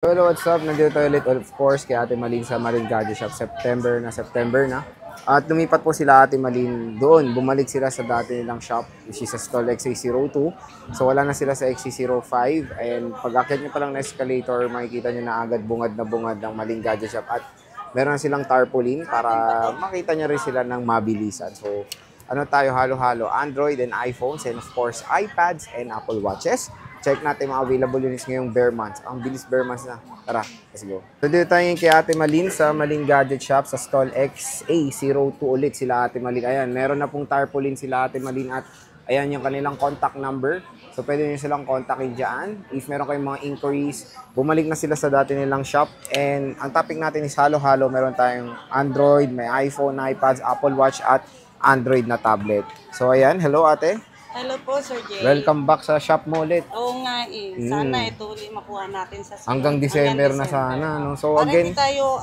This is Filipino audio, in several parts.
Hello, what's up? Nandito tayo ulit, of course, kay Ate Malin sa Malin Gadget Shop. September na. At lumipat po sila Ate Malin doon. Bumalik sila sa dati nilang shop, which is sa stall XA02. So wala na sila sa XA05. And pag akyat nyo pa lang na escalator, makikita nyo na agad bungad na bungad ng Malin Gadget Shop. At meron na silang tarpaulin para makita nyo rin sila ng mabilisan. So ano tayo, halo-halo, Android and iPhones, and of course, iPads and Apple Watches. Check natin mga available units ngayong bare months. Ang bilis bare months na. Tara, let's go. So dito tayo kay Ate Malin sa Malin Gadget Shop sa stall XA02 ulit sila Ate Malin. Ayan, meron na pong tarpaulin sila Ate Malin at ayan yung kanilang contact number. So pwede nyo silang kontakin dyan. If meron kayong mga inquiries, bumalik na sila sa dati nilang shop. And ang topic natin is halo-halo. Meron tayong Android, may iPhone, iPads, Apple Watch at Android na tablet. So ayan, hello ate. Hello po, Sir Jay. Welcome back sa shop mo ulit. Oo nga eh. Sana ito ulit makuha natin sa Hanggang December na sana, no? So para again,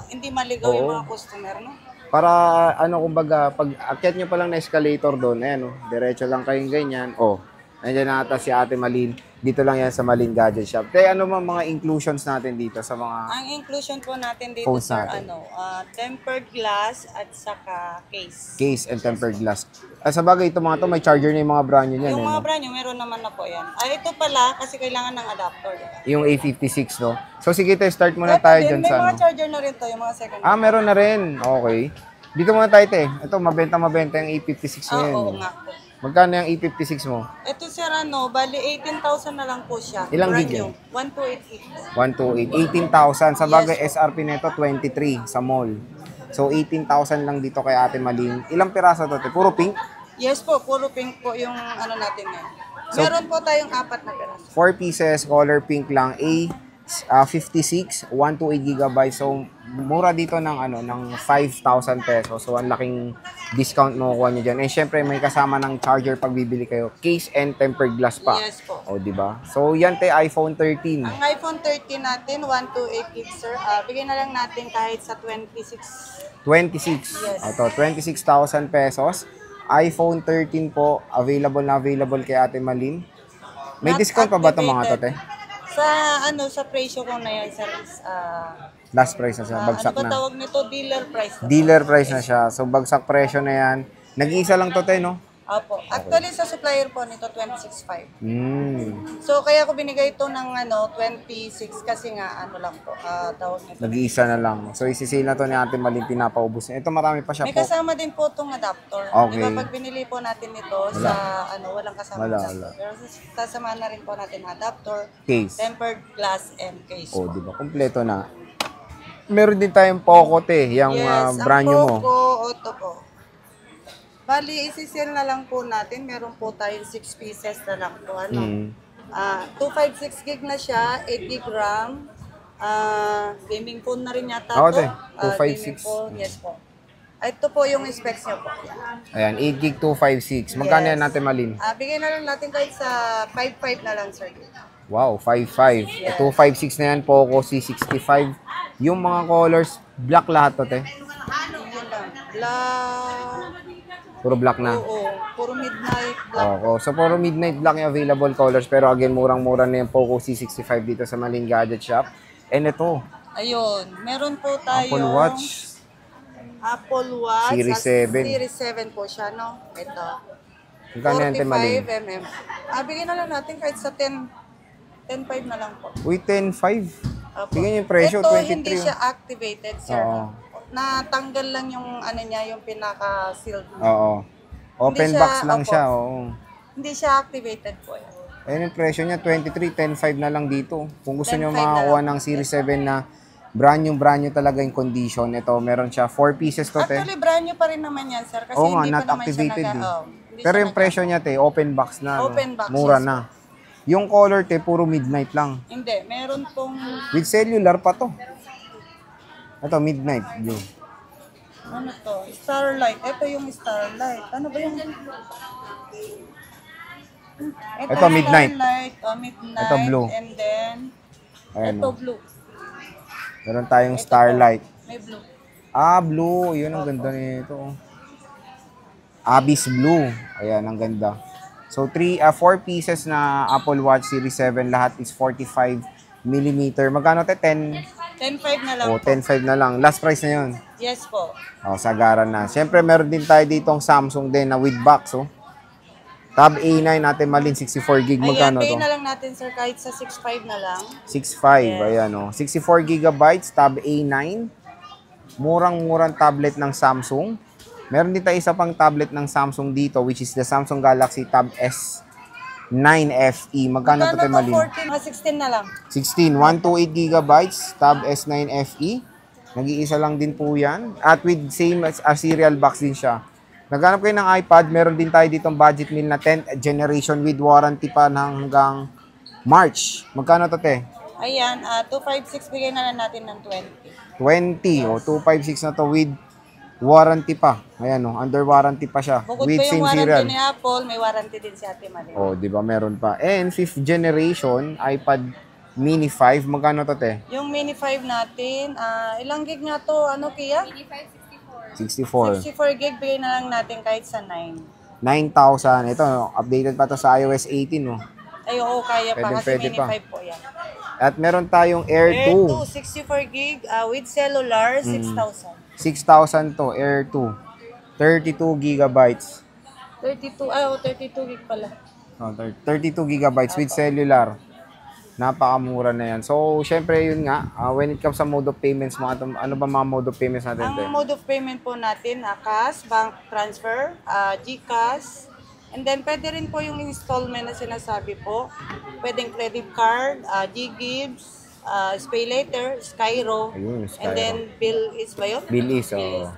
hindi maligaw yung mga customer, no? para ano kumbaga, pag akyat nyo pa lang na escalator doon, ayan, no? Diretso lang kayong ganyan. Oh, nandiyan na ata si Ate Malin. Dito lang yan sa Malin Gadget Shop. Kaya ano mga inclusions natin dito sa mga Ang inclusion po natin dito, phones sir, natin? tempered glass at saka case. Case and tempered glass. Sa bagay, ito mga to, may charger na yung mga brand nyo niyan. Yung mga No? brand new, meron naman na po yan. Ito pala, kasi kailangan ng adapter. Diba? Yung A56, no? So sige tayo, start muna tayo dyan May sa mga ano. charger na rin to, yung mga second. Meron na rin. Okay. Dito muna tayo, te. Ito, mabenta yung A56 ngayon. Oo nga po. Magkano yung A56 mo? Ito sir, bali 18,000 na lang po siya. Ilang Brand gig new. yun? 1288. 128. 18,000. Sa bagay, Yes, SRP nito 23 sa mall. So, 18,000 lang dito kay Ate Malin. Ilang piraso to, te? Puro pink? Yes po, puro pink po yung natin ngayon. So, Meron po tayong 4 na peraso. 4 pieces, color pink lang. A56, 128 GB. So, mura dito ng 5,000 pesos. So, ang laking discount mo kuha nyo dyan. And syempre, may kasama ng charger pag bibili kayo. Case and tempered glass pa. Yes po. O, di ba? So, yan te, iPhone 13. Ang iPhone 13 natin, 128 gig sir. Bigyan na lang natin kahit sa 26. 26. Yes. Ito, 26,000 pesos. iPhone 13 po, available kay Ate Malin. May Not discount pa ba itong mga to, te? Sa presyo ko na yan sir is, Last price na siya, bagsak ano ba na. tawag nito? Dealer price. Na Dealer price na siya. So, bagsak presyo na yan. Nag-iisa lang to, te, no? Opo. Actually, sa supplier po nito, 26.5. Hmm. So, kaya ko binigay ito ng 26 kasi nga, lang po, tawag nito. Nag-iisa na lang. So, isisale na to ni Ate Malin, pinapaubos niya. Ito, marami pa siya May po. kasama din po itong adapter. Okay. Diba, pag binili po natin ito sa, walang kasama Wala, adapter. wala. Pero kasama na rin po natin adapter, Case. tempered glass, and case. O, di ba? Kompleto na. Meron din tayong Poco, te. Yung Yes, brand new mo. ang Poco Auto po. Bali, isi-sell na lang po natin. Meron po tayong 6 pieces na lang po. 256 gig na siya, 8 gig RAM. Gaming phone na rin yata Oo, to. te. 256. Gaming phone, yes po. Ito po yung specs niya po. Ayan, 8 gig 256. Magkano Yes. yan Ate Malin? Bigyan na lang natin kahit sa 5.5 na lang, sir. Wow, 5.5. 256 na yan, Poco C65. Yung mga colors, black lahat to, te. Yun lang. Black. Puro black na. Oo. Puro midnight black. Oo. So, puro midnight black yung available colors. Pero again, murang-mura na yung Poco C65 dito sa Malin Gadget Shop. And ito, Ayun. Meron po tayo. Apple Watch. Apple Watch. Series 7. Series 7 po siya, no? Ito. Magkano yan, Te Malin? 45 mm. Bigyan na lang natin kahit sa 10.5 na lang po. Uy, 10.5. Opo. Bigyan niyo yung presyo, Ito, 23. hindi siya activated, sir. Oo. Natanggal lang yung niya, yung pinaka-sealed. Oo. Open Hindi siya- box lang opo. siya, oo. Hindi siya activated po yan. Ayun yung presyo niya, 23, 10.5 na lang dito. Kung gusto niyo 10.5 na makakuha lang. ng Series 7 na brand new talaga yung condition. Ito, meron siya 4 pieces to, te. Actually, brand new pa rin naman yan, sir. Kasi Oo nga, hindi not pa naman activated siya eh. hindi Pero siya yung presyo niya, te, open box na. no? Open box, Mura yes. na. Yung color, te, puro midnight lang. Hindi, meron pong... With cellular pa to. Ito, midnight blue. Ano to? Starlight. Ito yung Starlight. Ano ba yung... Ito, yung midnight. Starlight. Midnight. Ito, blue. And then, Ayan, ito oh. blue. Meron tayong Ito Starlight. po, may blue. Blue. Yun, ang ganda nito. Abyss Blue. Ayan, ang ganda. So, 4 pieces na Apple Watch Series 7. Lahat is 45 millimeter. Magkano te? 10? 10.5 na lang O, po. 10.5 na lang. Last price na yun. Yes po. O, sagaran na. Siyempre, meron din tayo ditong Samsung din na with box, oh. Tab A9 natin malin, 64 gig. Ayan, Magkano pay to? na lang natin sir kahit sa 6.5 na lang. 6.5. Yes. Ayan, oh. 64 gigabytes, Tab A9. Murang-murang tablet ng Samsung. Meron din tayo isa pang tablet ng Samsung dito, which is the Samsung Galaxy Tab S9 FE. Magkano to, te, malin? 14, 16 na lang. 16, 128 gigabytes, Tab S9 FE. Nag-iisa lang din po yan. At with same as serial box din siya. Naghanap kayo ng iPad, meron din tayo ditong budget meal na 10th generation with warranty pa hanggang March. Magkano to, te? Ayan, 256 bigay na lang natin ng 20. 20 o 256 na to with warranty pa. Ayan o, under warranty pa siya. Bukod With pa yung same warranty serial. ni Apple, may warranty din si Ate Marie. O, di ba meron pa. And 5th generation iPad Mini 5, magkano to, te? Yung Mini 5 natin, ilang gig nga to, ano Kia? 64. 64 gig, bigay na lang natin kahit sa 9. 9,000. Ito, updated pa to sa iOS 18, no? Ay, oo, kaya pa. Kasi Pwede Mini pa. 5 po yan. At meron tayong Air 2. 64 gig with cellular, 6,000. 6,000 to, Air 2. 32 gigabytes. 32 gig pala. Oh, 32 gigabytes with cellular. Napakamura na yan. So, syempre yun nga, when it comes sa mode of payments, ano ba mga mode of payments natin? Ang mode of payment po natin, cash, bank transfer, GCash, and then pwede rin po yung installment na sinasabi po. Pwedeng credit card, GGives, SpayLater, Skyro, Ayun, Skyro. and then bill is ba yun? Bill is, oh.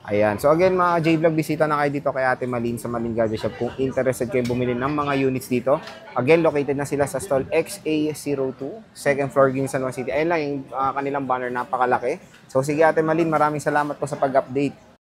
Ayan. So again, mga J-Vlog, bisita na kayo dito kay Ate Malin sa Malin Gadget Shop. Kung interested kayo bumili ng mga units dito, again, located na sila sa stall XA02, second floor, Ginsan City. Ayun lang yung kanilang banner, napakalaki. So sige Ate Malin, maraming salamat po sa pag-update.